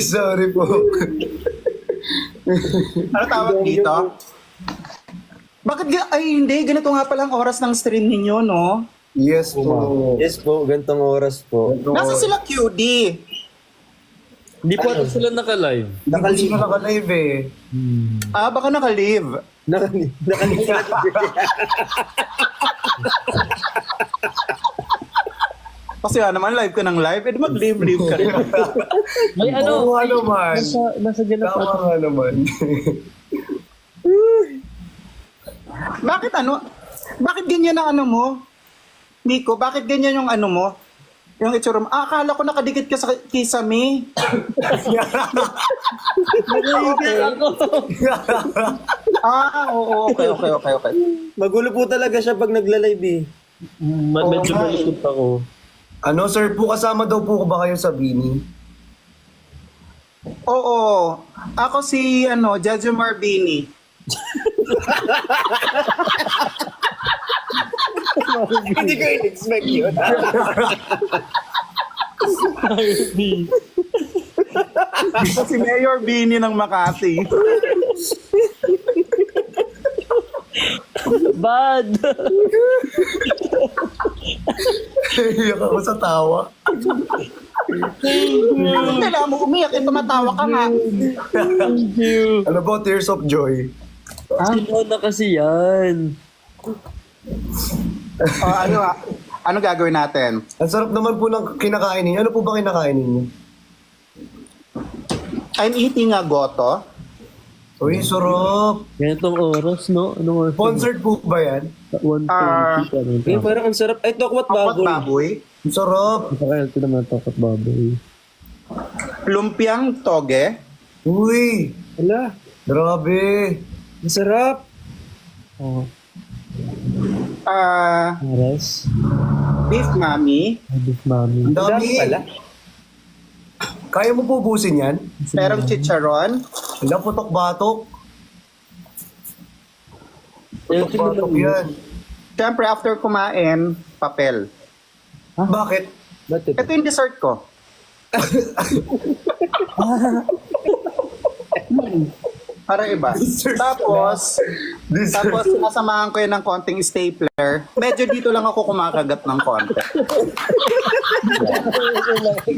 Sorry po. Ano tawag dito? Bakit ay hindi, ganito nga palang oras ng stream ninyo, no? Yes po. Yes po, gantong oras po. Nasa sila QD? Hindi po ata sila naka-live. Hindi ko naka-live eh. Ah, baka naka-live. Nakalimutan. Kasi naman live ka ng live, edi mag-live ka rin. May ano, Oo nga naman. nasa ganap Tama nga naman. Bakit ganyan ang ano mo? Nico, bakit ganyan yung ano mo? Yung itsura mo. Ah, akala ko nakadikit ka sa kisame. Oo, okay. Magulo po talaga siya pag nagla-live eh. medyo malikot ako. Ano, sir po, kasama daw po ba kayo sa Bini? Oo. Ako si, Judge Marbini. Hindi ko in-expect yun. Ako si Mayor Bini ng Makati. Bad! Iyak ako sa tawa. Kailangan mo umiyak, tumatawa ka nga. Thank you. Ano ba, tears of joy? Sino na kasi yan? Ano gagawin natin? Ang sarap naman po ng kinakain ninyo. Ano po ba kinakain ninyo? I'm eating a goto. Uy, sarap. Ganitong oras, no? Anong oras? Sponsored po ba yan? 1:20. Eh, parang ang sarap. Ay, tokwat Apat baboy. baboy. Ang sarap. Napaka-healthy naman ito at baboy. Lumpiang toge. Uy, Wala. grabe. Ang sarap. Oh, Beef mami. beef mami. Ang dami. pala. Kaya mo po ubusin yan? Merong chicharon. Wala, putok-batok. Healthy Putok-batok naman yan. Siyempre, after kumain, papel. Bakit? Ba't ito? Ito yung dessert ko. Para iba. Dessert Tapos, Dessert. sinasamahan ko yun ng konting stapler. Medyo dito lang ako kumakagat ng konti.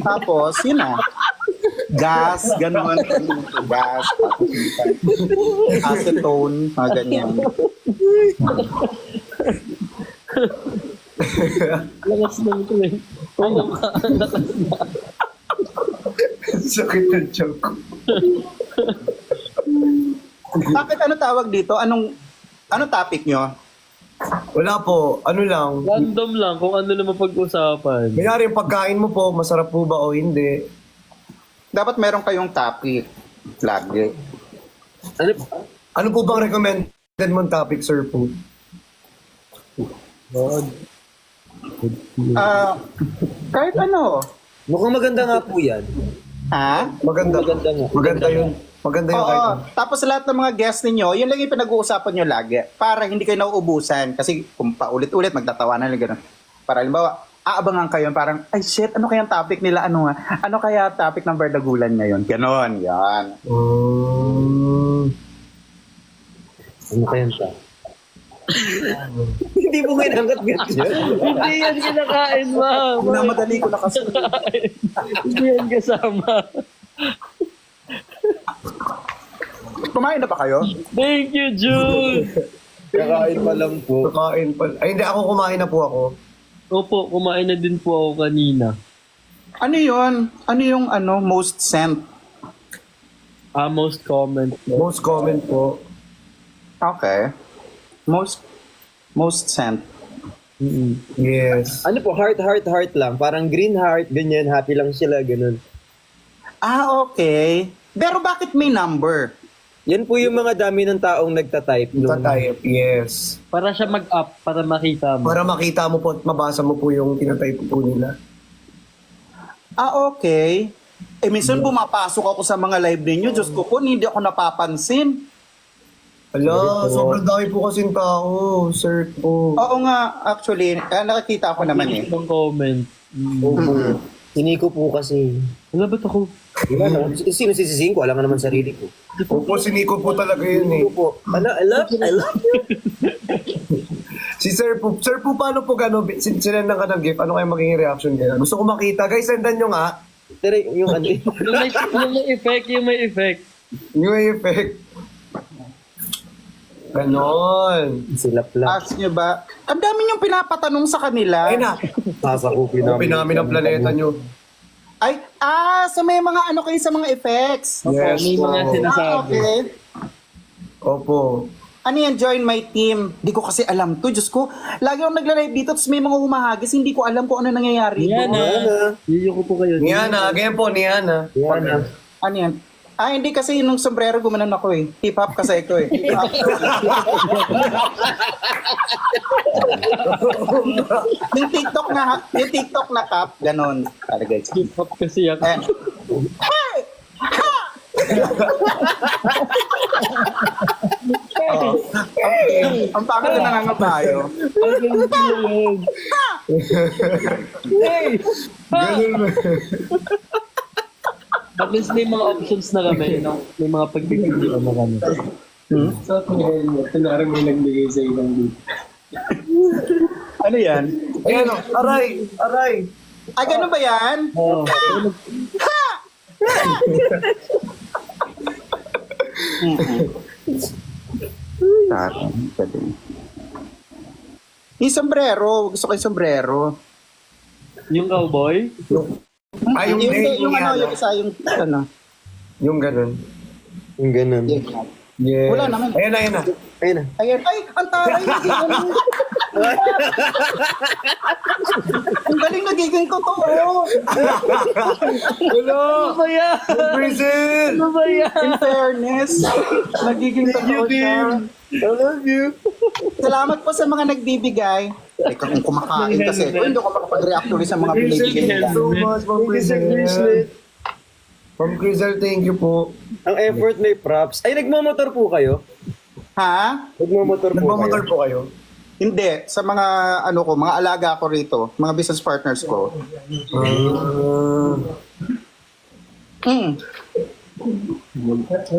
Tapos, yun na. Gas, ganun. Gas, acetone, mga ganyan. Lakas ng tuloy. Oo nga, lakas na. Sakit ng tiyan ko. Bakit ano tawag dito? Ano topic nyo? Wala po. Ano lang. Random lang kung ano naman pag-usapan. Kanyari yung pagkain mo po, masarap po ba o hindi? Dapat meron kayong topic. Lagi. Ano? Ano po bang recommended mong topic, sir po? God. Kahit ano. Mukhang maganda nga po yan. Ha? Maganda. Maganda nga. Maganda yun. Maganda yun kahit Oo. ano. Tapos lahat ng mga guests ninyo, yun lang yung pinag-uusapan nyo lagi. Para hindi kayo nauubusan. Kasi kung paulit-ulit, magtatawanan lang gano'n. Para halimbawa, aabangan kayo, parang, ay shit, ano kaya ang topic nila? Ano kaya topic ng Berdagulan ngayon? Ganon, yan. Ano kaya siya? Hindi mo kinanggat-gat yun. Hindi yan kinakain, ma. Minamadali ko na kasi. Hindi yan kasama. Kumain na ba kayo? Thank you, June. Kakain pa lang po. Kakain pa. Ay, hindi. Ako kumain na po ako. Opo, kumain na din po ako kanina. Ano yun? Ano yung most sent? Most comment. Most comment po. Okay. Most sent. Mm-mm. Yes. Ano po, heart lang. Parang green heart, ganyan. Happy lang sila, ganun. Okay. Pero bakit may number? Yan po yung mga dami ng taong nagtatype. Tatype, yes. Para siya mag-up, para makita mo. Para makita mo po at mabasa mo po yung tinatype po nila. Okay. Minsan pumapasok ako sa mga live ninyo. Diyos ko po, hindi ako napapansin. Ala, sobrang dami po kasing tao, sir po. Oo nga, actually, nakakita ako naman eh. Ng comment. Opo. Siniko po kasi. Ano ba't ako? Wala naman. Sino sisisihin ko? Alam nga naman sarili ko. Opo, si Nico po talaga yun eh. Siniko po. Ano, I love you. Si Sir po, paano po gano'n? Sinendan ka ng gift, ano kayo magiging reaction kayo? Gusto ko makita. Guys, sendan nyo nga. Pero yung ano, Yung may effect, yung may effect. New effect. Ganon. silap-lap. Ask nyo ba? Ang dami niyong pinapatanong sa kanila. Ay na. Sasakupin Open namin ang planeta nyo. Ay, so may mga ano kayo sa mga effects. Yes, May mga po. sinasabi. Okay. Opo. Ano yan, join my team? Di ko kasi alam to. Diyos ko, lagi akong nagla-live dito tapos may mga humahagis. Hindi ko alam kung ano nangyayari doon. Niana. Yuyoko po kayo. Niana, ganyan po, Niana. Yan. Ano yan? Hindi kasi nung sombrero gumanon ako eh. Hip-hop kasi ako eh. Hip-hop. yung TikTok na cap, ganon. Para guys. Hip-hop kasi ako. Eh. Ang pangit na nangangabayo. Ganun ba? At least may mga options na kami, no? May mga pagpipilian na kami. Sa helmet, tinarang may nagbigay sa ilang dito. Ano yan? Ayan o, aray, aray. Ay, ganun ba yan? Oo. Yung sombrero, gusto ko yung sombrero. Yung cowboy? Ay, yung day, yung ano, Niana. yung isa, yung ano. Yung ganun. Yung ganun. Yes. Wala naman. Ayan na, ayan na. Ayun na. Ayun, ay, ang taray, nagiging. Ang galing nagiging totoo. Hello! Ano ba yan? Brazil! Ano ba yan? In fairness, nagiging totoo siya. I love you. Salamat po sa mga nagbibigay. Teka, kung kumakain kasi. Kung hindi ko makapag-react ulit sa mga binibigay nila. So much, Ma'am Brazil. Ma'am Brazil, thank you po. Ang effort may props. Ay, nagmamotor po kayo? Ha? Nagmamotor po Nagmamotor kayo? po kayo? Hindi. Sa mga, ano ko, mga alaga ko rito, mga business partners ko.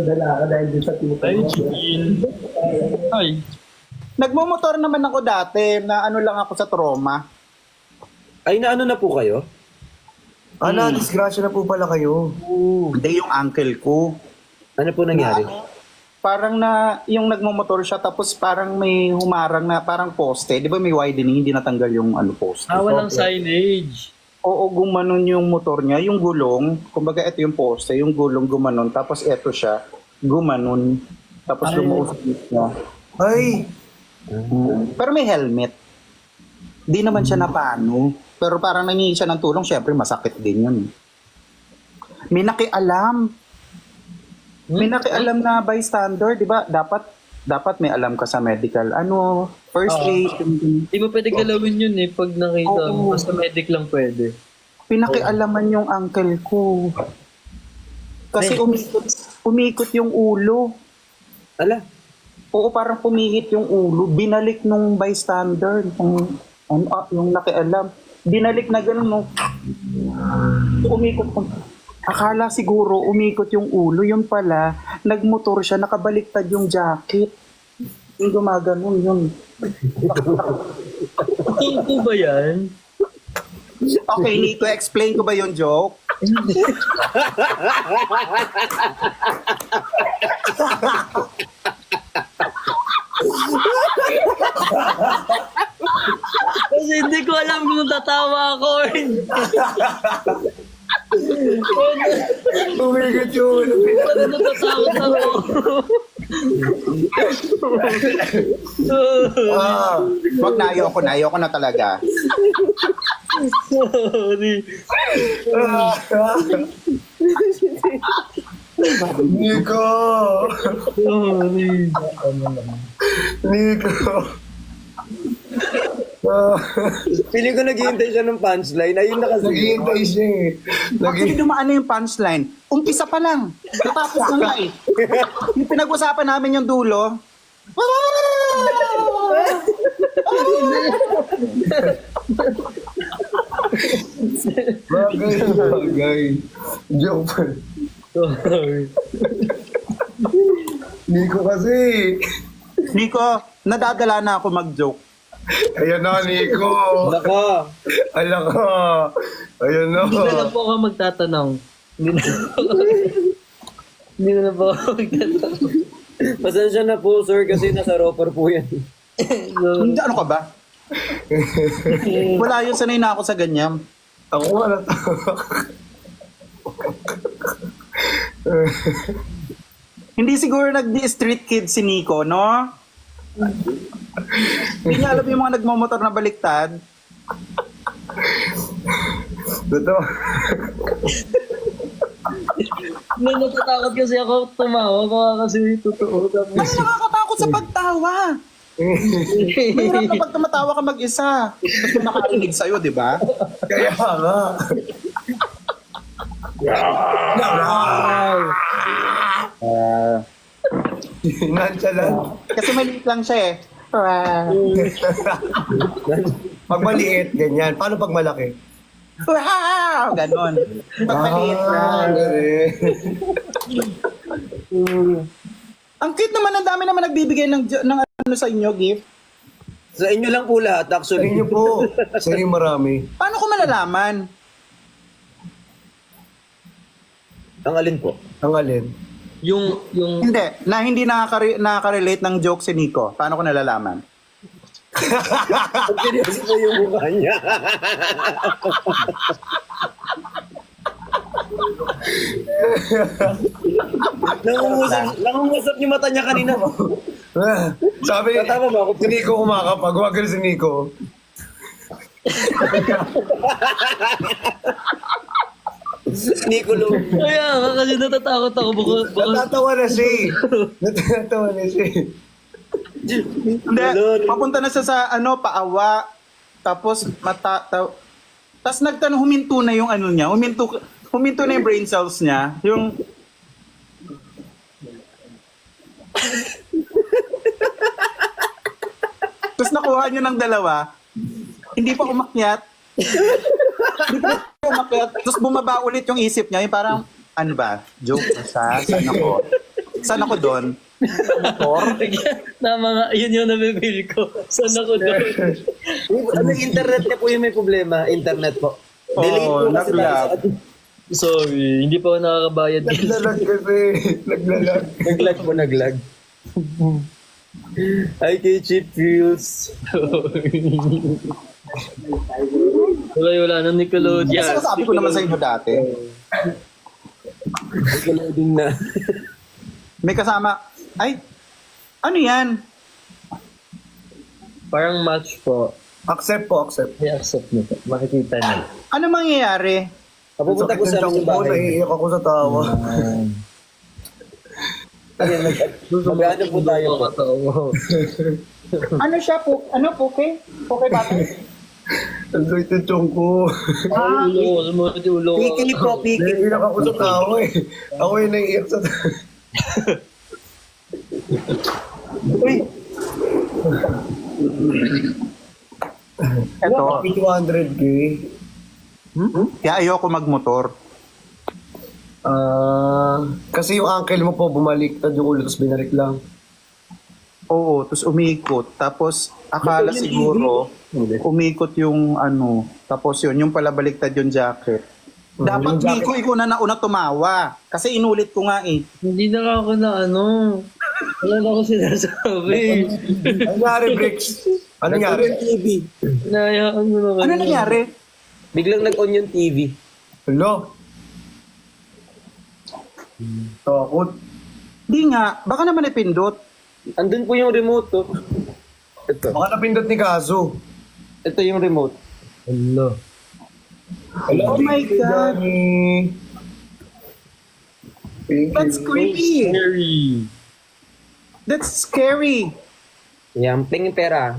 Dala ka dahil din sa tuta. Ay, chill. Ay. Nagmumotor naman ako dati na ano lang ako sa trauma. Ay, naano na po kayo? Disgrasya na po pala kayo. Hindi yung uncle ko. Ano po nangyari? Parang na, yung nagmumotor siya tapos parang may humarang na parang poste. Di ba may widening, hindi natanggal yung ano poste. Walang signage. Oo, gumanon yung motor niya, yung gulong. Kumbaga ito yung poste, yung gulong gumanon. Tapos ito siya, gumanon. Tapos lumuusap niya. Ay! Pero may helmet. Di naman siya napano. Pero parang nangingi siya ng tulong, syempre masakit din yun. May nakialam. May nakialam na bystander, di ba? Dapat may alam ka sa medical. Ano, first aid. Di ba pwede galawin yun eh pag nakita Oo. mo. Basta medic lang pwede. Pinakialaman yung uncle ko. Kasi umikot yung ulo. Ala, Oo, parang pumihit yung ulo. Binalik nung bystander, yung nakialam. Binalik na gano'n, no? Umikot. Akala siguro umikot yung ulo. Yun pala, nagmotor siya, nakabaliktad yung jacket. Yung gumaganon yun. Totoo ba yan? Okay, need to explain ko ba yung joke? Kasi hindi ko alam kung tatawa ako or hindi. Umikot yung ulo. Ano natatakot ako? Wag na, ayoko na talaga. Sorry. Nico! Sorry. Nico! feeling ko naghihintay siya ng punchline. Ayun na kasi. Naghihintay siya eh. Actually, dumaan na yung punchline. Umpisa pa lang. Natapos na nga eh. Yung pinag-usapan namin yung dulo. Bagay. Joke pa. Sorry. Nico kasi. Nico, nadadala na ako mag-joke. Ayan na, Nico. Nako. Alam ka. Ayan na. Hindi na lang po ako magtatanong. Hindi na lang po ako magtatanong. Pasensya na po, sir, kasi nasa roper po yan. Hindi, ano ka ba? Wala yun, sanay na ako sa ganyan. Ako nga natawa. Hindi siguro nag-street kid si Nico, no? Hindi niya alam yung mga nagmamotor na baliktad. Totoo. Natatakot kasi ako tumawa. Baka kasi totoo. Ay, nakakatakot sa pagtawa. Mahirap na pag tumatawa ka mag-isa. Tapos may nakarinig sa'yo, di ba? Kaya nga. Nonchalant. Kasi maliit lang siya eh. Pag maliit, ganyan. Paano pag malaki? Wow! Ganon. Pag maliit lang. galing. Ang cute naman, ang dami naman nagbibigay ng ano sa inyo, gift. Sa inyo lang po lahat, Sa actually. inyo po. Sa inyo marami. Paano ko malalaman? Ang alin po? Ang alin? Yung Hindi nakaka-relate ng joke si Nico. Paano ko nalalaman? Pag seryoso po yung mukha niya. Nangungusap yung mata niya kanina. Sabi, Tama ba ako? si Nico kumakapag. Huwag ka si Nico. Nicolo. kaya nga kasi natatakot ako. Baka Natatawa na siya eh. Natatawa na siya eh. Hindi, papunta na siya sa paawa. Tapos tapos huminto na yung ano niya. Huminto na yung brain cells niya. Yung tapos nakuha niya ng dalawa. Hindi pa umakyat. Hindi pa umakyat. Tapos bumaba ulit yung isip niya. Yung parang, ano ba? Joke ba siya? Saan ako? Saan ako doon? Motor? tama nga, yun yung nabibili ko. Saan ako doon? Ano, internet niya po yung may problema. Internet po. Delete po kasi tayo nag-lag. sa... Sorry, hindi pa ako nakakabayad. Naglalag kasi. Naglalag. Naglag po, naglag. Ay, kay Cheap Feels. wala nang Nickelodeon. Kasi nasabi ko naman sa inyo dati. Nagloading na. May kasama, ay, ano yan? Parang match po. Accept po, accept. I-accept nito. Makikita niyo. Ano mangyayari? Papupunta po sa Sakit ng aming tiyan ko, bahay. naiiyak ako sa tawa. Ayan, mag-ano po tayo po. Ano siya po? Ano po, Poke? Poke bata? Ang sakit ng tiyan ko. Sumunod yung ulo ko. Piki po, piki. Naiiyak ako sa tawa eh. Ako yung naiiyak sa tawa. Uy! Ito, 200k. kaya ayoko magmotor. Kasi yung uncle mo po bumaliktad yung ulo tapos binalik lang. Oo, tapos umikot. Tapos akala siguro umikot yung ano. Tapos yun, yung pala baliktad yung jacket. Dapat yung jacket. Nico, ikaw na nauna tumawa. Kasi inulit ko nga eh. Hindi na ako na ano. Wala na ako sinasabi. Ano nangyari, Bricks? Ano nangyari? Nag-on yung TV. Nayaan mo naman. Ano nangyari? Biglang nag-on yung TV. Hello? Takot. Di nga, baka naman ipindot. Andun po yung remote. Oh. Ito. Baka napindot ni Kazu. Ito yung remote. Hello. Hello, Oh my thank you, God. Johnny. Thank That's you. creepy. Scary. That's scary. Yan, ping pera.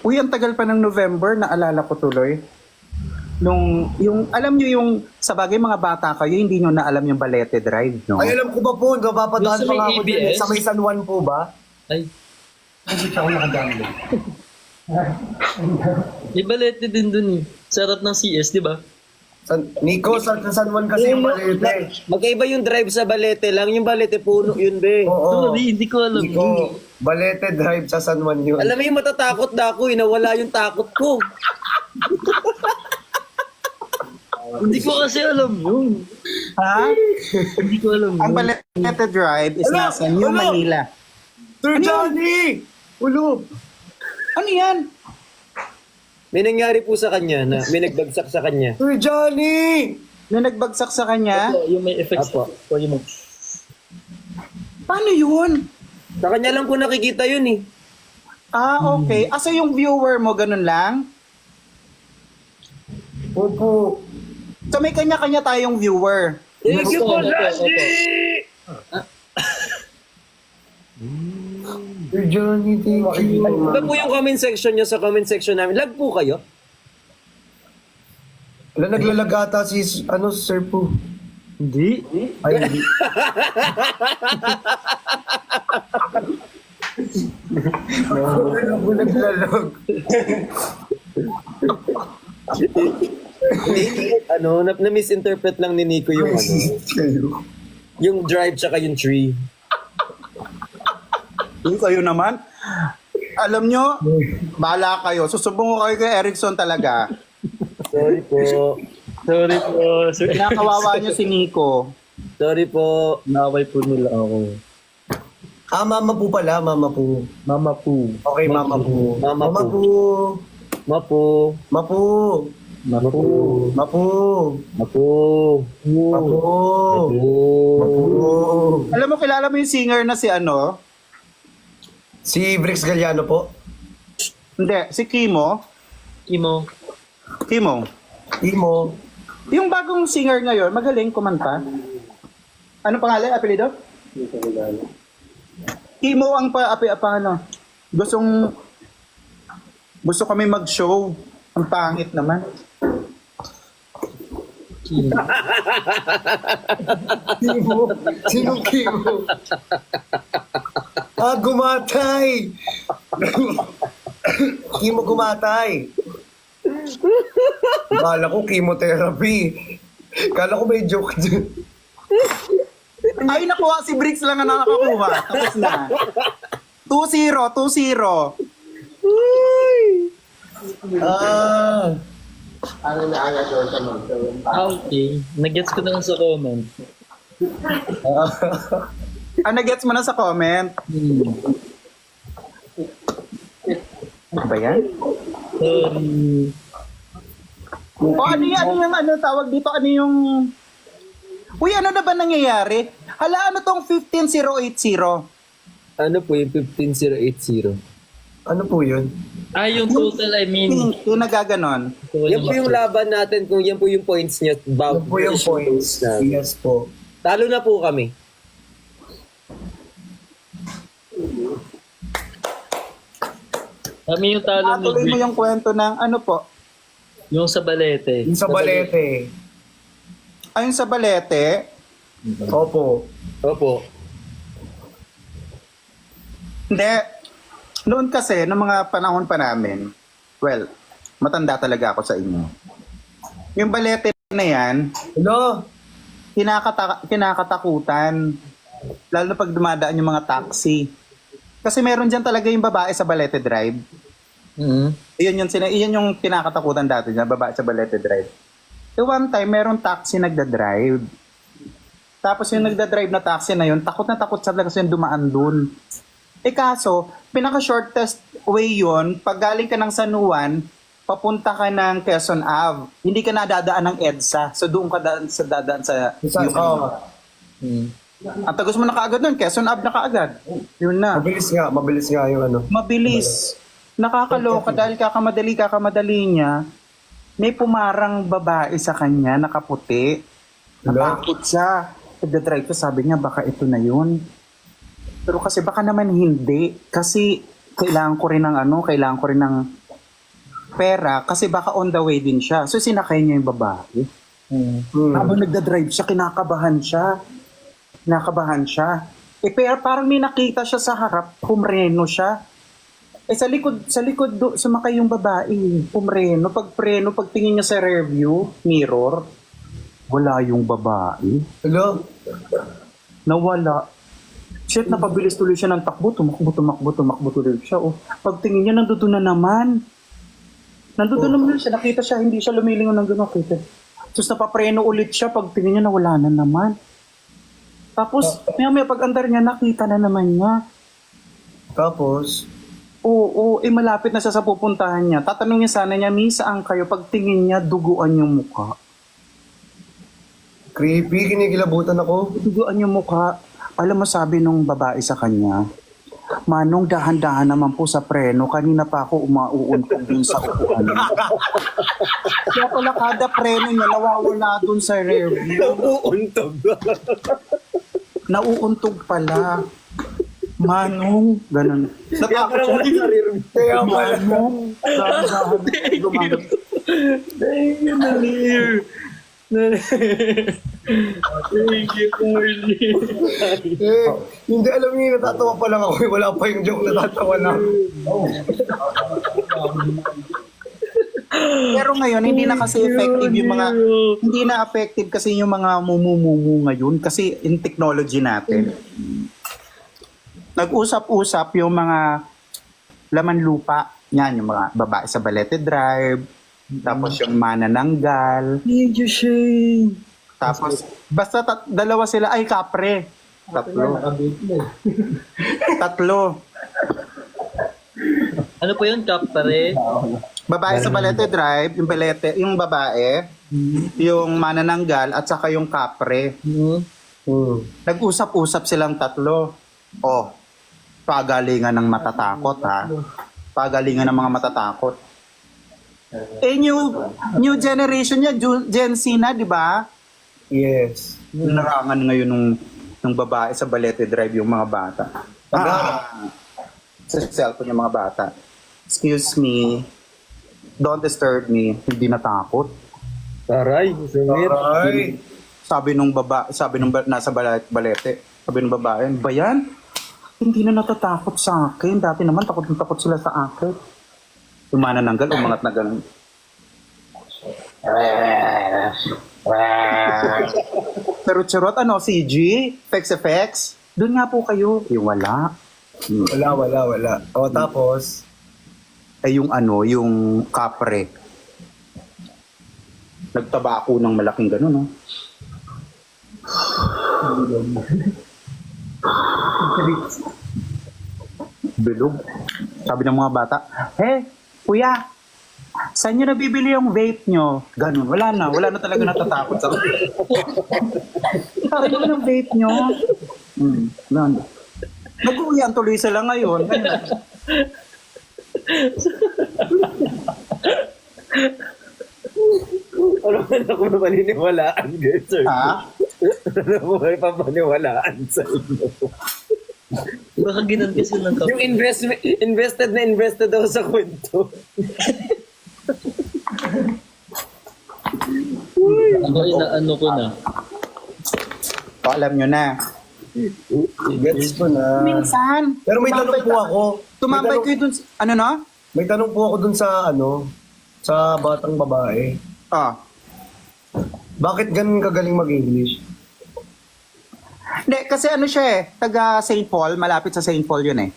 Uy, ang tagal pa ng November, naalala ko tuloy. Alam nyo yung, sa bagay mga bata kayo, hindi nyo na alam yung Balete Drive, no? Ay, alam ko ba po, napapadaan Yung sa pa may nga ako din. ABS? Sa may San Juan po ba? Ay, May balete din dun eh. Sarap ng CS, di ba? Nico, sa San Juan kasi yung Balete. Magkaiba yung drive sa Balete lang. Yung Balete puno yun, be. Oo. Sorry, hindi ko alam. Nico, Balete Drive sa San Juan yun. Alam mo yung matatakot na ako, nawala yung takot ko. Hindi ko kasi alam yun. Ha? Hindi ko alam Ang yun. Balete Drive is Wala, nasa New wala. Manila. Sir Johnny! Ulo! Ano yan? May nangyari po sa kanya na may nagbagsak sa kanya. Sir Johnny! May nagbagsak sa kanya? Ito, yung may effects Apo. po. Yung mag... Paano yun? Sa kanya lang po nakikita yun eh. Ah, okay. Asa yung viewer mo, ganun lang? Opo. So may kanya-kanya tayong viewer. Thank you po, Opo, opo, Randy! Sir Johnny, thank you. Iba po yung comment section nyo sa comment section namin. Lag po kayo? Wala, naglalagata si, Sir Po. Hindi. Ay, hindi. Wala po naglalag. Na-misinterpret lang ni Nico yung Kayo. yung drive tsaka yung tree. Yung kayo naman. Alam nyo, bahala kayo. Susubong ko kayo kay Erickson talaga. Sorry po. Sorry po. Sorry. Kinakawawa nyo si Nico. Sorry po. Naway po nila ako. Mama po pala, mama po. Mama po. Okay, mama po. Mama Mama po. po. Mapo. Mapo. Mapo. Mapo. Mapo. Mapo. Mapo. Mapo. Alam mo, kilala mo yung singer na si ano? Si Brix Galliano po. Hindi, si Kimo. Kimo. Kimo. Imo. Yung bagong singer ngayon, magaling kumanta. Ano pangalan? Apelido? Kimo ang ano. Gusto kami mag-show. Ang pangit naman. Kimo. Kimo. Sino Kimo? Gumatay! Kimo gumatay. Kala ko chemotherapy. Kala ko may joke dyan. Ay, nakuha si Brix lang ang nakakuha. Tapos na. 2-0, 2-0. Ah. Okay. Nag-gets ko na lang sa comment. Nagets mo na sa comment. Ano ba yan? Sorry. O ano yung ano tawag dito? Ano yung... Uy, ano na ba nangyayari? Hala, ano tong 15080? Ano po yung 15080? Ano po yun? Yung total, I mean. Yung nagaganon. Yan po yung laban natin kung yan po yung points niya. Ano po yung points? Yes po. Talo na po kami. Kami yung talo ni Tuloy mo Greg. yung kwento ng ano po? Yung sa balete. Yung sa Balete. Ayun sa Balete, Opo. Opo. hindi. Noon kasi, noong mga panahon pa namin, well, matanda talaga ako sa inyo. Yung Balete na yan, Ano? kinakatakutan. Lalo na pag dumadaan yung mga taxi. Kasi meron dyan talaga yung babae sa Balete Drive. Iyan yung kinakatakutan dati dyan, babae sa Balete Drive. So one time, meron taxi nagda-drive. Tapos yung nagda-drive na taxi na yun, takot na takot talaga kasi yung dumaan dun. Kaso, pinaka-shortest way yun, pag galing ka ng San Juan, papunta ka ng Quezon Ave. Hindi ka na dadaan ng EDSA. So doon ka dadaan sa Ang tagos mo na kaagad nun, Quezon Ave na kaagad. Yun na. Mabilis nga yung ano. Mabilis. Nakakaloka dahil kakamadali niya. May pumarang babae sa kanya, nakaputi. Natakot siya. Pagdadrive ko, sabi niya, baka ito na yun. Pero kasi baka naman hindi. Kasi kailangan ko rin ng pera. Kasi baka on the way din siya. So sinakay niya yung babae. Habang nagdadrive siya, kinakabahan siya. Pero parang may nakita siya sa harap, pumreno siya. Eh sa likod sumakay yung babae. Pumreno, pagtingin niya sa rear view mirror, wala yung babae. Hello? Nawala. Shit, napabilis tuloy siya ng takbo. Tumakbo tuloy siya. Oh. Pagtingin niya, nandoon na naman. Nandoon naman siya. Nakita siya, hindi siya lumilingon ng gano'n. Tapos napapreno ulit siya. Pagtingin niya, nawala na naman. Tapos, may pag-andar niya, nakita na naman niya. Tapos? Oo, malapit na siya sa pupuntahan niya. Tatanungin sana niya, Miss, saan kayo? Pagtingin niya, duguan yung mukha. Creepy, kinikilabutan ako. Duguan yung mukha. Alam mo, sabi nung babae sa kanya, Manong, dahan-dahan naman po sa preno. Kanina pa ako umauuntog dun sa upuan. Kaya pala kada preno niya nawawala dun sa rear view. Nauuntog. Nauuntog pala. Manong, ganun. Kaya parang wala sa rear view. Kaya pala. Manong, dahan-dahan gumagap. Thank you, Nalir. Thank you, Carly. Hindi alam niyo, natatawa pa lang ako. Wala pa yung joke, natatawa lang. Pero ngayon, hindi na kasi effective yung mga, hindi na effective kasi yung mga mumumumu ngayon kasi in technology natin. Nag-usap-usap yung mga laman lupa, yan, yung mga babae sa Balete Drive, tapos yung manananggal, Thank you, Shane. tapos basta dalawa sila, ay kapre. Tatlo. Ano po yun, Kap, pare? Babae sa Balete Drive, yung babae, yung manananggal, at saka yung kapre. Nag-usap-usap silang tatlo. Oh, pagalingan ng matatakot ha. Pagalingan ng mga matatakot. Eh, new generation niya, Gen Z na, di ba? Yes. Narangan ngayon ng babae sa Balete Drive yung mga bata. Sa cellphone yung mga bata. Excuse me, don't disturb me, hindi natakot. Taray, sungit. Ay. Sabi nung nasa balete, sabi nung babae, ba yan? Hindi na natatakot sa akin. Dati naman takot sila sa akin. Yung manananggal, umangat na ganun. Charot, ano, CG? Effects? Doon nga po kayo. Yung wala. Wala. O, tapos? Ay yung ano, yung kapre. Nagtaba ako ng malaking ganun, no? Bilog. Sabi ng mga bata, kuya, saan nyo nabibili yung vape nyo? Ganun, wala na talaga natatakot sa sabi mo ng vape nyo? Nag-uwian tuloy sila ngayon. Ano man ako na paniniwalaan, guys, sir? Ha? Ano mo may papaniwalaan sa inyo? Baka ginanti sila ng Kap. Yung invested ako sa kwento. Ako inaano ko na. O, alam nyo na. Gets ko na. Minsan. Pero may tanong po ako. Tumambay kayo dun. Ano no? May tanong po ako dun sa sa batang babae. Bakit ganun kagaling mag-English? Hindi, kasi ano siya taga St. Paul, malapit sa St. Paul yun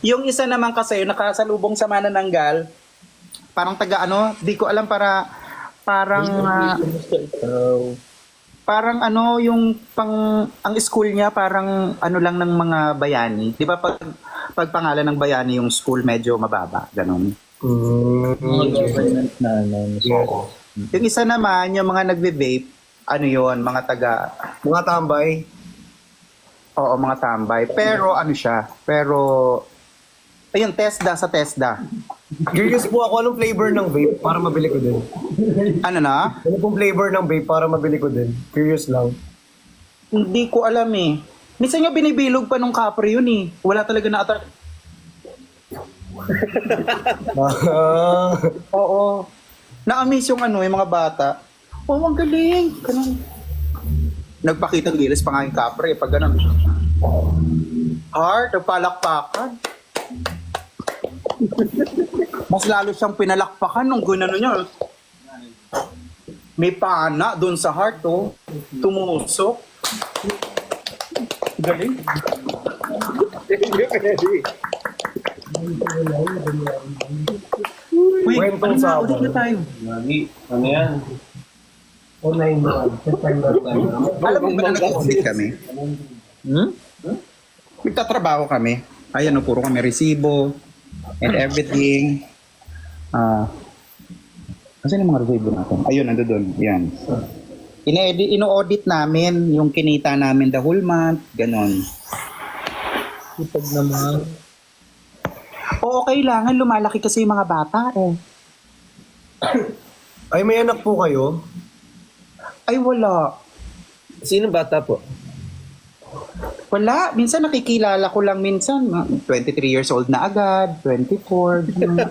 Yung isa naman kasi, yung nakasalubong sa manananggal, parang taga di ko alam parang parang yung ang school niya parang lang ng mga bayani. Di ba pag pangalan ng bayani yung school medyo mababa, ganun. Mga government na Yung isa naman, yung mga nagve-vape, mga Mga tambay. Oo, mga tambay. Pero ayun, sa TESDA. Curious po ako, anong flavor ng vape para mabili ko din? Ano na? Ano pong flavor ng vape para mabili ko din? Curious lang. Hindi ko alam eh. Minsan nga binibilog pa nung kapre yun eh. Wala talaga na Oo. Na-amaze yung yung mga bata. Oh, ang galing. Ganun. Nagpakita ng gilis pa nga yung kapre pag ganun. heart, palakpakan. Mas lalo siyang pinalakpakan nung gunano niya. May pana doon sa heart, oh. Tumusok. Galing. Uy, Kwentong ano na, sawa. ulit na tayo. Lagi. Ano yan? Online na. Time na tayo. Alam mo ba na nag-audit kami? Nagtatrabaho kami. Ayan, puro kami resibo and everything. Kasi yung mga resibo natin? Ayun, nando doon. Yan. Ino-audit namin yung kinita namin the whole month. Ganon. Ipag naman. Oo, kailangan lumalaki kasi yung mga bata eh. Ay, may anak po kayo? Ay, wala. Sino bata po? Wala. Minsan nakikilala ko lang minsan. 23 years old na agad. 24. ganun.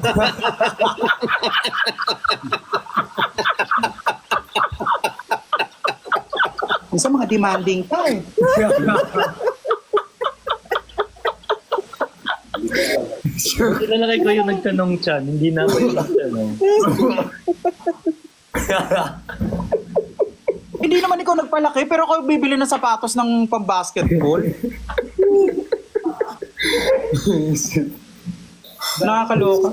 Minsan mga demanding pa eh. Buti na lang kayo yung nagtanong Chan. Hindi na ako yung nagtanong. Hindi naman ikaw nagpalaki pero ako bibili ng sapatos ng pang-basketball. Nakakaloka.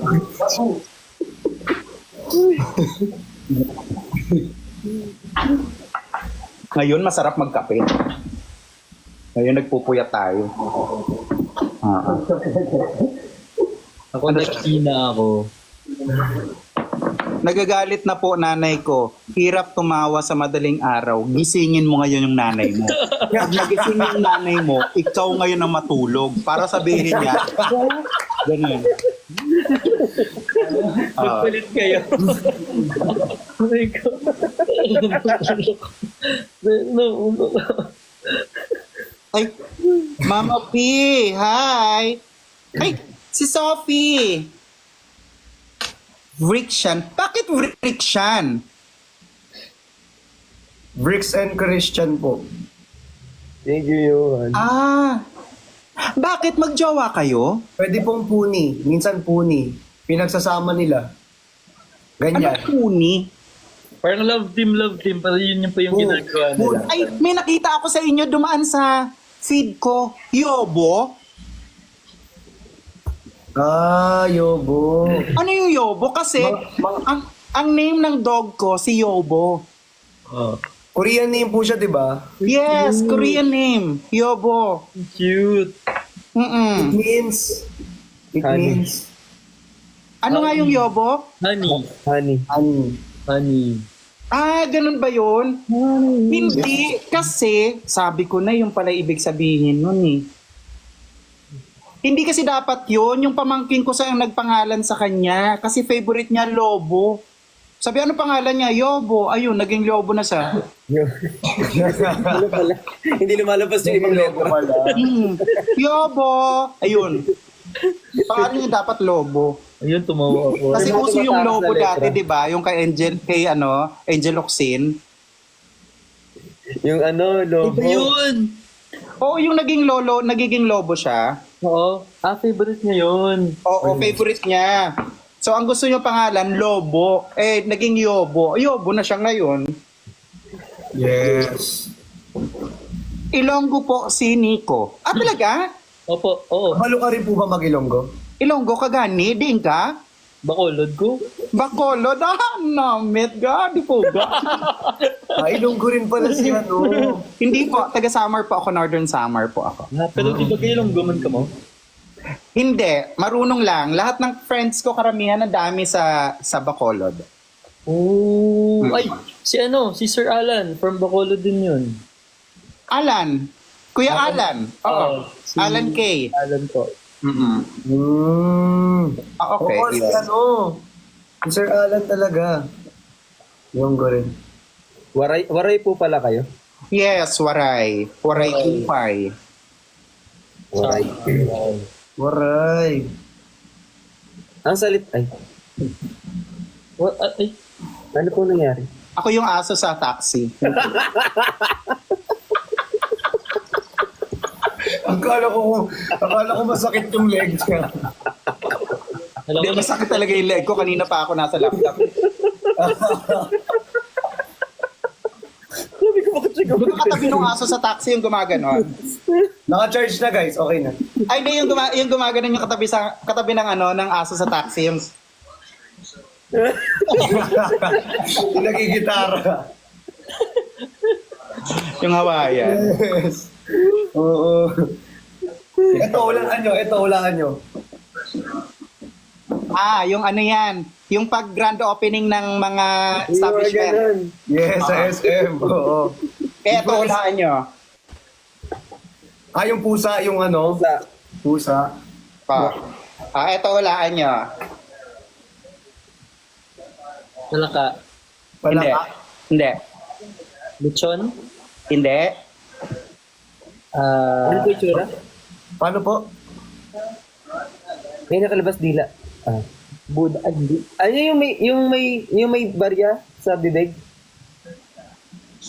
Ngayon, masarap magkape. Ngayon, nagpupuyat tayo. Ako nagkina ako. Nagagalit na po nanay ko. Hirap tumawa sa madaling araw. Gisingin mo ngayon yung nanay mo. Pag nagising yung nanay mo, ikaw ngayon ang matulog. Para sabihin niya, ganun. Magpalit kayo. Oh my God. No. Ay, Mama P, hi! Ay, si Sophie! Friction. Bakit friction? Bricks and Christian po. Thank you, Johan. Bakit magjowa kayo? Pwede pong puni. Minsan puni. Pinagsasama nila. Ano Ganyan. puni? Parang love team. Pero yun pa yung ginagawa nila. Ay, may nakita ako sa inyo dumaan sa feed ko. Yobo? Yobo. Ano yung Yobo? Kasi ang name ng dog ko si Yobo. Oh, Korean name po siya, di ba? Yes, Korean name. Yobo. cute. Mm-mm. It Honey. means Ano nga yung Yobo? Honey. honey. Ganun ba yun? Hindi. Kasi, sabi ko na yung pala ibig sabihin nun eh. Hindi kasi dapat yun. Yung pamangkin ko sa nagpangalan sa kanya. Kasi favorite niya, Lobo. Sabi, ano pangalan niya? Yobo. Ayun, naging Lobo na siya. Ano pala? Hindi lumalabas yung ibang letra. Yobo. Ayun. Pangalan niya dapat Lobo. Ayun, tumawa ako. Kasi Yung mga uso yung tumataas Lobo na letra. dati, di ba? Yung kay Angel Oxin. Yung lobo. Iba yun. Oo, yung nagiging Lobo siya. Oo. Favorite niya yun. Oo, favorite niya. So, ang gusto niyo pangalan, Lobo. Naging Yobo. Yobo na siya ngayon. Yes. Ilonggo po si Nico. Talaga? Opo, oo. Balo ka rin po ba mag-Ilonggo? Ilonggo ka gani? Diin ka? Bacolod ko. Bacolod? Namit ga? Di po ga? Ilonggo rin pala si Hindi po. Taga Samar po ako. Northern Samar po ako. Pero di ba kayo lang guman ka mo? Hindi. Marunong lang. Lahat ng friends ko karamihan ang dami sa Bacolod. Oh. Ay, si Sir Alan from Bacolod din yun. Alan. Kuya Alan. Oo. Si Alan K. Alan po. Okay. Oo, si si Sir Alan talaga. Ilonggo rin. Waray po pala kayo. Yes, Waray. Waray Kupay. Waray. Waray. Ang salit. Ay, What? Ay, ano po nangyari? Ako yung aso sa taxi. Akala ko masakit yung legs niya. Alam Hindi, ko, masakit talaga yung leg ko. Kanina pa ako nasa laptop. Sabi ko, bakit siya Doon katabi ng aso sa taxi yung gumaganon. Naka-charge na guys, okay na. Ay, hindi, yung gumaganon yung katabi ng ng aso sa taxi. Yung, Yung nagigitara. yung Hawaiian. Yes. Oo. Ito, hulaan nyo. Yung ano yan. Yung pag grand opening ng mga establishment. ganun. Yes, sa SM. Oo. Kaya ito, unahan nyo. Yung pusa, yung ano? Sa, Pusa. Ito, unahan nyo. Palaka. Hindi. Palaka. Hindi. Lechon. Hindi. ano po yung tsura? Paano po? May nakalabas dila. Buda. Hindi. Ano yung may barya sa bibig?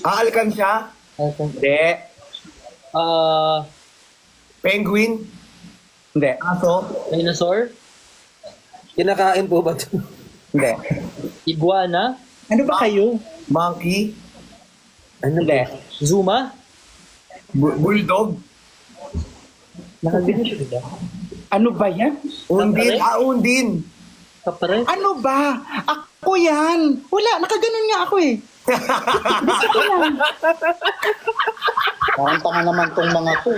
Alkansya? Hindi. Penguin? Hindi. Aso? Dinosaur. Kinakain po ba ito? Hindi. Iguana. Ano ba kayo? Monkey? Ano Hindi. Zuma. Bulldog? Nakagano siya, diba? Ano ba yan? Undin? Undin. Kapare. Ano ba? Ako yan. Wala, nakaganon nga ako eh. Parang tanga naman tong mga to.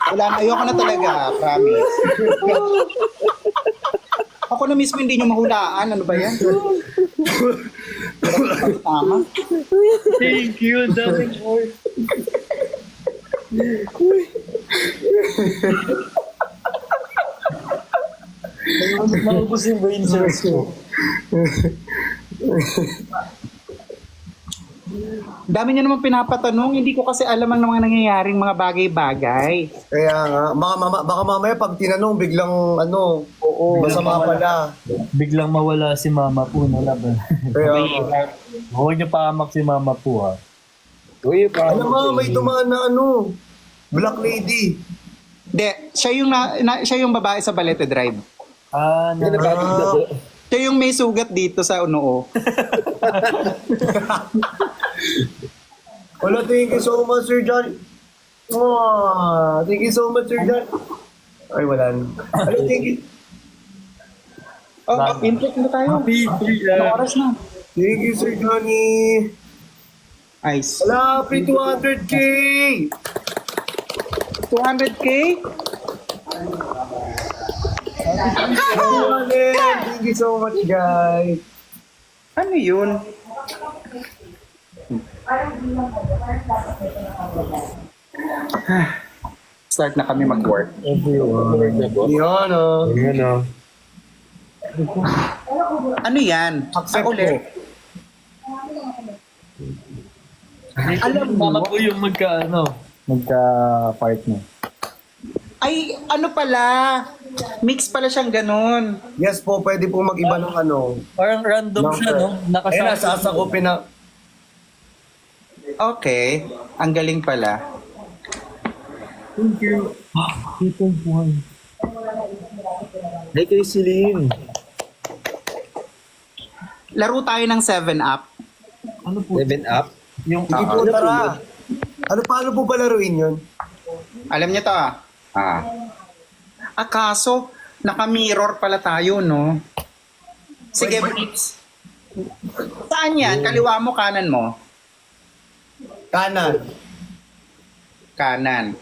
Wala na, ayoko na talaga, promise. Ako na mismo hindi nyo mahulaan. Ano ba yan? Tama. Thank you, daming Lord. Maubos yung brain cells ko. Dami nyo naman pinapatanong. Hindi ko kasi alam ang mga nangyayaring mga bagay-bagay. Kaya nga, baka mamaya pag tinanong, biglang masama pala. Biglang mawala si mama po na laban. Kaya nga. Huwag niyo pahamak si mama po ha. Uy, Alam mo, may dumaan na Black Lady. Hindi, siya yung babae sa Balete Drive. Siya yung may sugat dito sa unoo. Wala, thank you so much, Sir John. Thank you so much, Sir John. Ay, wala na. Ano, thank you. Input na tayo. Anong oras na? Thank you, Sir Johnny. Ice. Wala, free 200K. 200K? Thank you so much, guys. Ano yun? Start na kami mag-work. Yan, Ano yan? Accept Ako ulit. Alam mo, mama po yung magka-partner. Ay, ano pala? Mix pala siyang ganun. Yes po, pwede po mag-iba ng Parang random siya, no? Eh, nasasakupin na. Okay. Ang galing pala. Thank you. People boy. Hey, kay Celine. Laro tayo ng 7-Up. Ano po? 7 up. Yung Sige po, tara. Paano po palaruin yun? Alam niyo to Akaso, naka-mirror pala tayo, no? Sige, Brits. Saan yan? Kaliwa mo, kanan mo? Kanan. Kanan.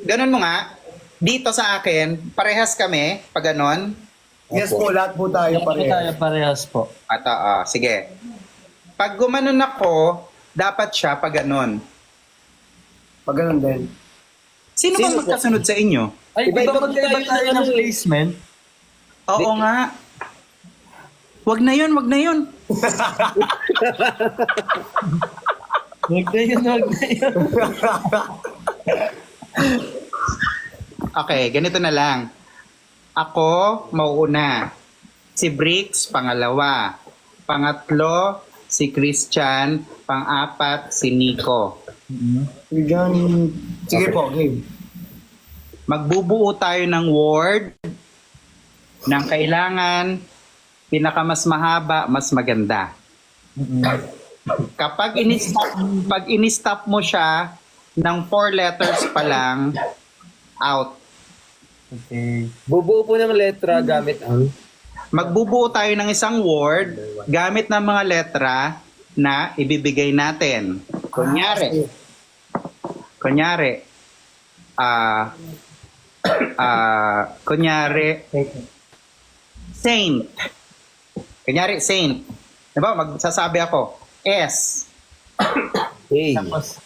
Ganon mo nga. Dito sa akin, parehas kami, pag ganon. Yes po, lahat po tayo pareho. parehas po. Sige. Pag gumanon ako, dapat siya pag ganon. Pag ganun din. Sino ba magkasunod sa inyo? Ay, Iba-iba iba tayo ng placement. Oo nga. Wag na yun. Wag na yun. Okay, ganito na lang. Ako, mauuna. Si Bricks, pangalawa. Pangatlo, si Christian, pang-apat, si Nico. Bigyan... Sige po, game. Magbubuo tayo ng word ng kailangan, pinakamas mahaba, mas maganda. Kapag pag in-stop mo siya ng 4 letters pa lang, out. Okay. Bubuo po ng letra gamit ang... Magbubuo tayo ng isang word gamit ng mga letra na ibibigay natin. Kunyari, saint. Kunyari, saint. Diba, magsasabi ako, S. Hey. Tapos,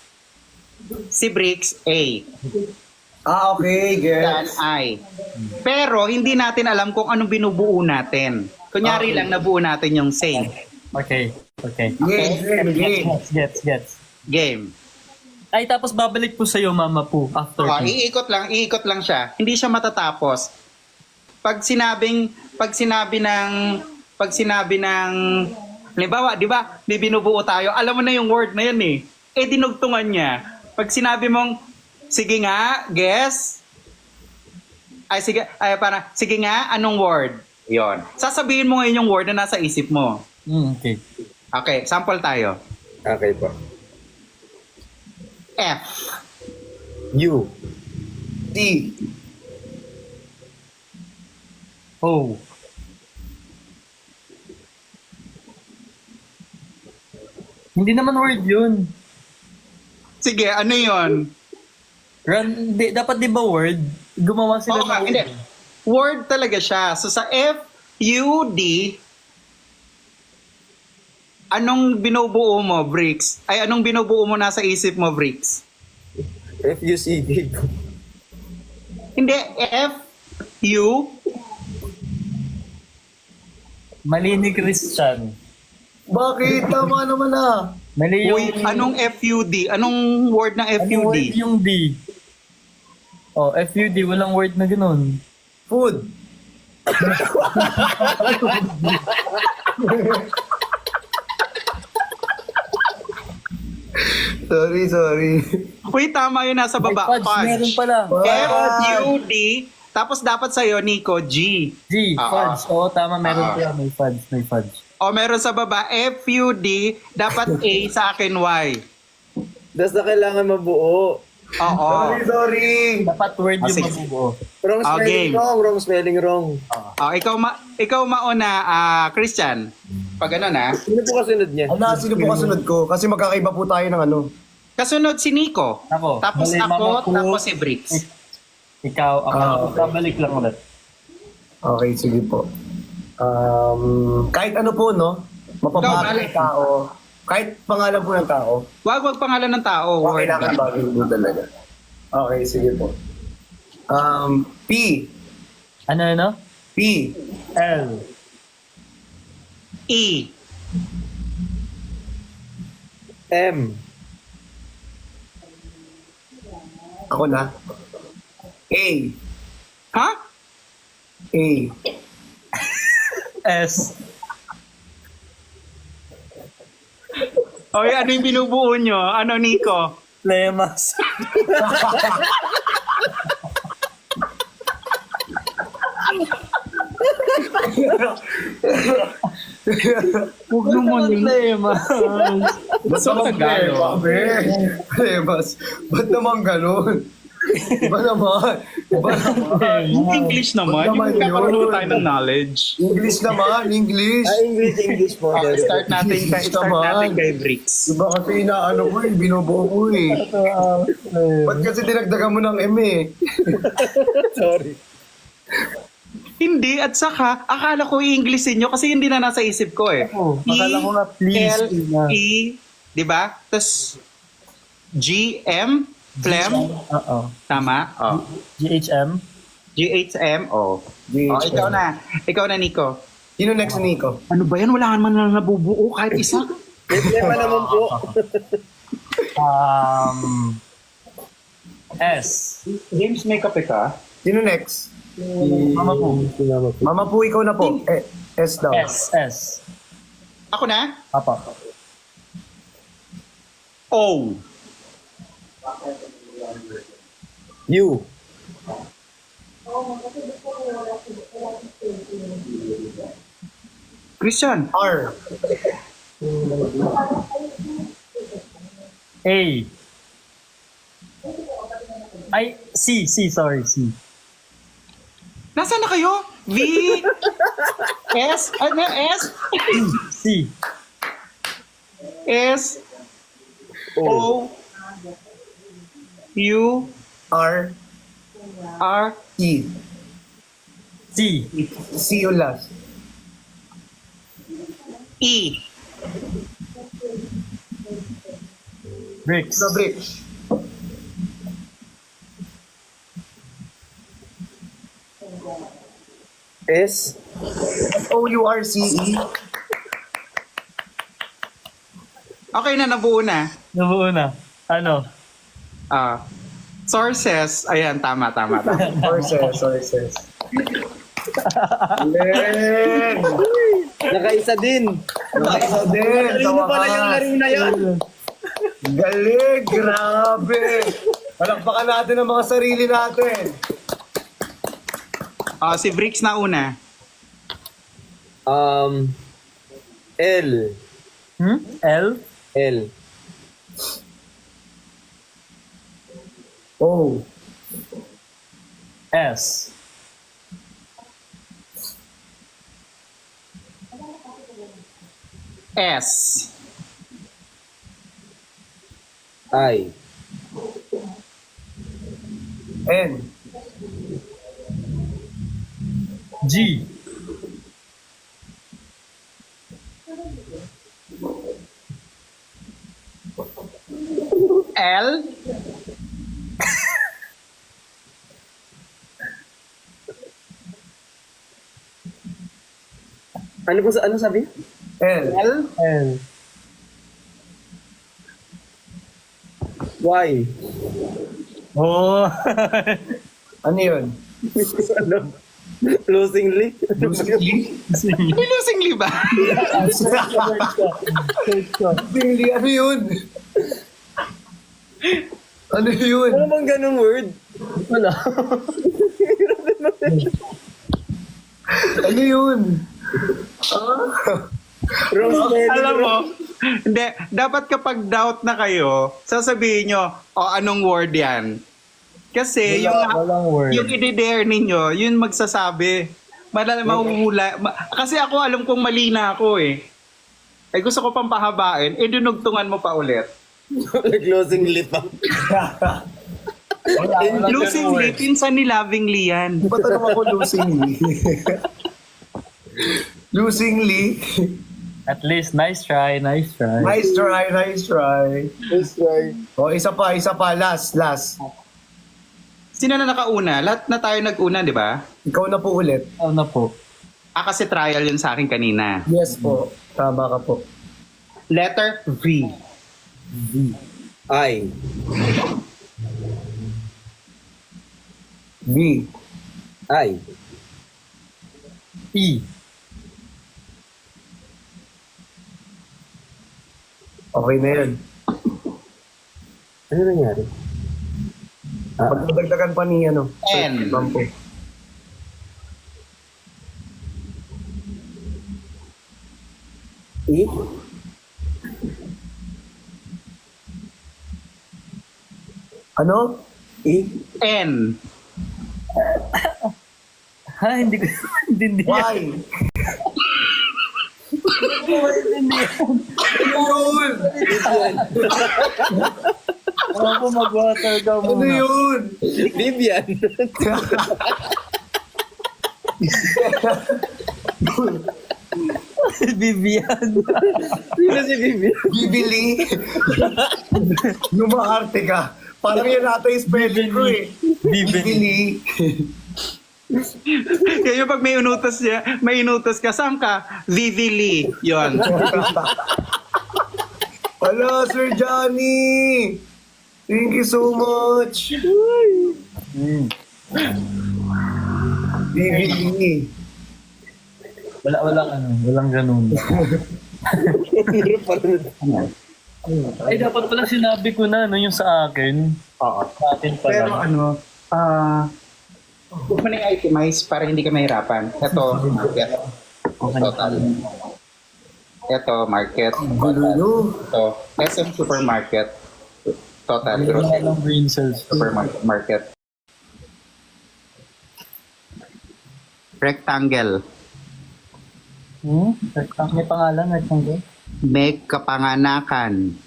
Si Bricks, A. Okay, Dan, gets. I. Pero, hindi natin alam kung anong binubuo natin. Kunyari lang nabuo natin yung saint. okay. Okay. Game. Gets. Game. Ay, tapos babalik po sa'yo, Mama po, after. Oh, iikot lang siya. Hindi siya matatapos. Pag sinabi ng halimbawa, 'di ba? May binubuo tayo. Alam mo na yung word na 'yan eh. Dinugtungan niya. Pag sinabi mong sige nga, guess. Sige nga, anong word? 'Yon. Sasabihin mo ngayon yung word na nasa isip mo. Okay. Okay, sample tayo. Okay po. F. U. D. Oh. Hindi naman word yun. Sige, ano 'yon? Dapat di ba word? Gumawa sila Oo nga, ng hindi. Word talaga siya. So sa F, U, D, anong binubuo mo, Bricks? Ay, anong binubuo mo nasa isip mo, Bricks? FUCD. Hindi, F, U, Mali ni Christian. Bakit? Tama naman ah. Mali yung... Uy, anong FUD? Anong word ng Anong FUD? word yung D? Oh, FUD, walang word na ganun. Food. Sorry. Uy, tama yun nasa baba. Fudge, meron Fudge. pala. F-U-D. Tapos dapat sa'yo, Nico, G. G, fudge. Oo, tama, meron Ah. pala. May fudge. O meron sa baba, F-U-D. Dapat A, sa akin Y. Das na kailangan mabuo. Oo. Sorry. Dapat word yung sige. mabubuo. Wrong spelling game. wrong. Wrong spelling wrong. Ikaw mauna, Christian. Pag ano na. Sino po kasunod niya? Sino po kasunod ko? Kasi magkakaiba po tayo ng ano. Kasunod si Nico. Ako. Tapos Mali, ako, Mama Pu. tapos si Bricks. Ikaw, ako. Babalik lang ulit. Okay, sige po. Kahit ano po, no? Mapapagay Ikaw, tao. Kahit pangalan po ng tao. Wag pangalan ng tao. Okay Word na lang. bagay po talaga. Okay, sige po. P. Ano? P. L. E. M. Ako na. A. Ha? A. S. Oy, ano yung binubuo nyo? Ano, Nico? Lemas. Huwag naman yun. Lemas. Ba't naman Tagalog? Ba't naman ganun? Iba naman. Yung English naman. Huwag naman Yung kakaroon yun. tayo ng knowledge. English naman, English. English po. Okay, start natin kay Bricks. Diba kasi inaano ko binubuo ko Ba't kasi dinagdagan mo ng M eh? Sorry. Hindi, at saka, akala ko i-Englishin nyo kasi hindi na nasa isip ko eh. Oh, akala ko nga, please. E, di ba? Tapos, G, M, phlegm. Oo. Tama? Oh. GHM. GHM, oh. Oh, ikaw na. Ikaw na, Nico. Sino next ni Nico? Ano ba yan? Wala man lang nabubuo kahit isa. Problema naman po. S. James, may kape ka? Sino next? Mama po. Mama po, ikaw na po. S daw. S. Ako na? Papa. O. U. Christian. R. A. Ay, C, sorry, C. Nasaan na kayo? V. S. Ano? S. C. S. O. U. R. R. E. C. C yung last. E. Bricks. The bridge. S. F-O-U-R-C-E. Okay na, nabuo na. Nabuo na. Ano? Sources. Ayan, tama. Sources. Len! Nakaisa din. Nakaisa din. Kanino pala yung laro na yan? Galing! Grabe! Palakpakan natin ang mga sarili natin. Si Bricks na una. L. L. L. O. S. S. I. N. G. L. Ano sabi? L. L. L. Y. Oh. Ano yun? Ano? Losingly? May lusingli ba? Really, ano yun? Ano yun? Ano bang ganung word? Wala. Ano yun? Wrong spelling. Alam mo, hindi, dapat kapag doubt na kayo, sasabihin nyo, anong word yan? Kasi Walang word. yung i-dare ninyo, yun magsasabi. Mahuhula. Kasi ako alam kong mali na ako eh. Eh gusto ko pang pahabain, dinugtungan mo pa ulit. Closing lip ang. Losingly, pinsan ni Lovingly yan. Ba't tanong ako losingly? Losingly? At least, nice try. Nice try. Let's try. O, isa pa. Last. Sino na nakauna? Lahat na tayo nag-una, di ba? Ikaw na po ulit. Ano po? Kasi trial yun sa akin kanina. Yes po. Tama ka po. Letter V. I. B. I. E. Okay na yan. Ano nangyari? Pagdagdagan pa ni N. Bampo. E. Ano? E. N. Ha, hindi ko hindi. Y. Ano yun? Ako po mag-water daw Ano muna. yun? Vivian. Vivian. Sino si Vivian? Bibili. Lumaarte ka. Parang yan ata yung spelling ko eh. Bibili. Kaya pag may inutos ka, saan ka? Vivili. Yun. Hello, Sir Johnny. Thank you so much. Bibili. Walang ganun. Ay, dapat pala sinabi ko na, no, yung sa akin. Oo. Sa atin pala. Pero huwag mo na itemize para hindi ka mahirapan. Ito, market. Total. Ito, market. Gulo. Ito, SM Supermarket. Total. Wala Grocery. lang brain cells. Supermarket. Rectangle. May pangalan, rectangle. May kapanganakan.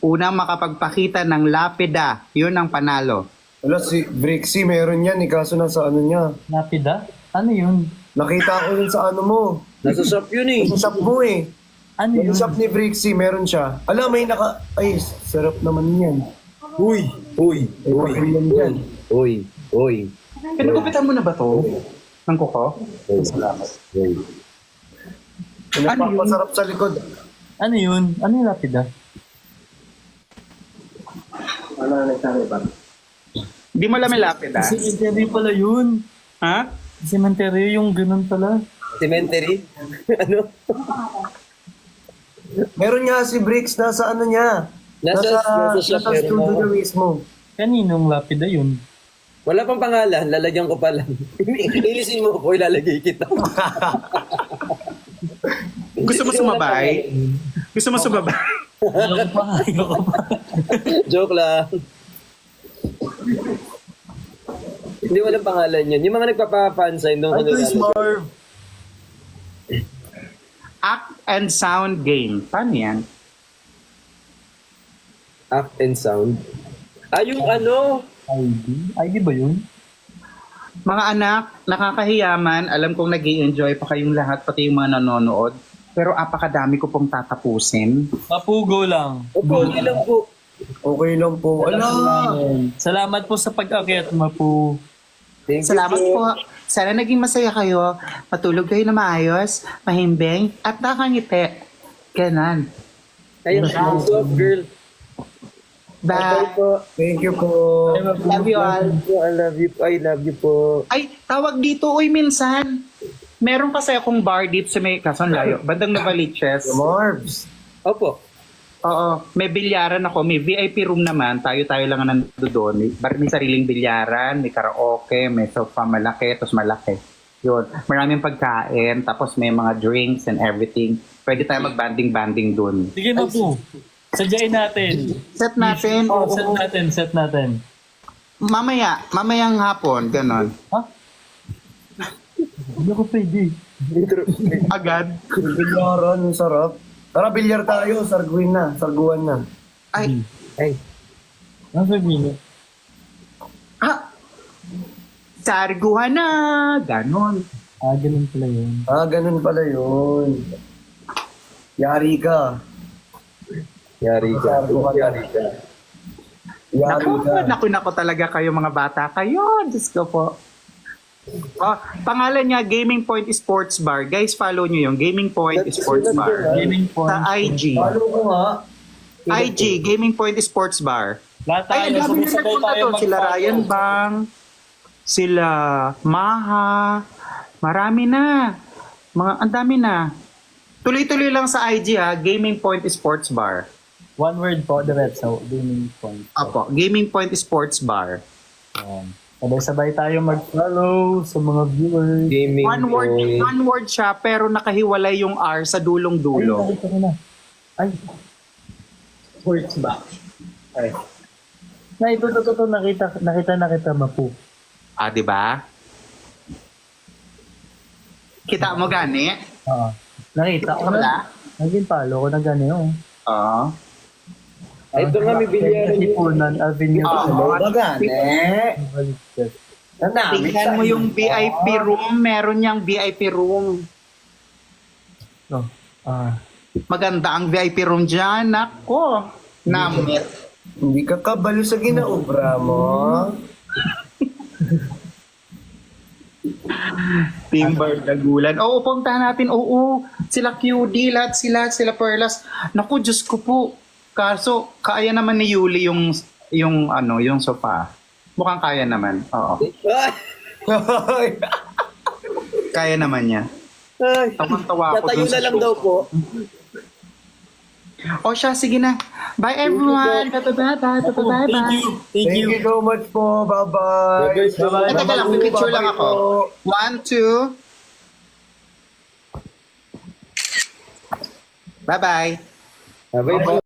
Unang makapagpakita ng lapida, yun ang panalo. Wala, si Brixie, meron yan. Kaso nasa ano niya. Lapida? Ano yun? Nakita ko yun sa ano mo. Nasa shop yun eh. Sa shop mo eh. Ano yun? Yung shop ni Brixie, meron siya. Alam, may Ay, sarap naman yan. Uy! Uy! May Uy! pakilyan yan. Uy! Uy! Pinagupitan mo na ba to? Ng kuko? Salamat. Uy! Pinapapasarap sa likod. Ano yun? Ano yung lapida? Di mo alam yung lapida? Cemetery pala yun. Ha? Cemetery yung ganun pala. Cemetery? Ano? Meron nga si Brix, nasa ano niya. Nasa shop, meron studio ako. niya mismo. Kaninong lapida yun? Wala pang pangalan, lalagyan ko pa lang. Ilisin mo ko, ilalagay kita. Gusto mo sumabay? Gusto mo sumabay? Ayoko pa. Joke lang. Hindi walang pangalan yun. Yung mga nagpapapansign doon ko Chris nilalagay. Marv. Act and sound game. Paano yan? Act and sound. Yung ano? ID ba yun? Mga anak, nakakahiyaman. Alam kong nag-i-enjoy pa kayong lahat, pati yung mga nanonood. Pero apakadami ko pong tatapusin. Papugo lang. Opo, hindi lang po. Okay lang po. Ala! Salamat po sa pag-akyat, Mapu. Thank you Salamat po. Sana naging masaya kayo. Matulog kayo na maayos, mahimbing, at nakangiti. Ganon. Ayun, soft girl. Bye. Po. Thank you po. Love you all. I love you po. I love you po. Ay, tawag dito, uy, minsan. Meron kasi akong bar dito sa may Quezon Layo. Bandang Novaliches. Marbs. Opo. Oo, may bilyaran ako. May VIP room naman. Tayo-tayo lang ang nando doon. May sariling bilyaran, may karaoke, may sofa malaki, tapos malaki. Yun. Maraming pagkain, tapos may mga drinks and everything. Pwede tayo mag-banding-banding doon. Sige, Mapu. Sadyain natin. Set natin. Oh, set natin. Mamayang hapon, ganon. Ha? Hindi ako pwede. Agad. Bilyaran, sarap. Tara, bilyar tayo. Sarguan na. Ay, Ay. Ang sabihin. sarguhan na. Ganon. Ganun pala yun. Ganun pala yun. Yari ka. Yari ka. Yari ka. Yari ka. Naku talaga kayo mga bata kayo. Diyos ko po. Oh, pangalan niya, Gaming Point Sports Bar. Guys, follow nyo yung Gaming Point Sports Bar. Gaming point. Sa IG. Follow ko nga. IG, Gaming Point Sports Bar. Lahat Ay, ang tayo, dami na sabay nagpunta tayo doon. Sila mag-follow. Ryan Bang, sila Maha, marami na. Ang dami na. Tuloy-tuloy lang sa IG ha, Gaming Point Sports Bar. One word po, diretso. Gaming point. Apo, Gaming Point Sports Bar. Sabay-sabay tayo mag-follow sa mga viewers. Gaming One word siya, pero nakahiwalay yung R sa dulong-dulo. Nakita ko na. Ay. Sports ba? Ay. Na ito, nakita, Mapu. Ah, di ba? Kita mo gani? Oo. Nakita ko na. Naging follow ko na gano'n. Oo. Ito nga may bilyaran yun. Sipunan Avenue. Tingnan mo yung VIP room. Meron niyang VIP room. Oh. Maganda ang VIP room dyan. Nako. Namit. Hindi ka kabalo sa ginaobra mo. Timber Dagulan. Oo, puntahan natin. Oo, sila QD, lahat sila Perlas. Naku, Diyos ko po. Kaso, kaya naman ni Yuli yung sofa. Mukhang kaya naman. Oo. Kaya naman niya. Ay. Tawang-tawa ako Tatayo dun sa na lang show. daw po. O siya, sige na. Bye everyone. Bye-bye. Thank you so much po. Bye-bye. Bye-bye. Ay, teka lang, picture lang ako. 1, 2. Bye-bye. Bye-bye po.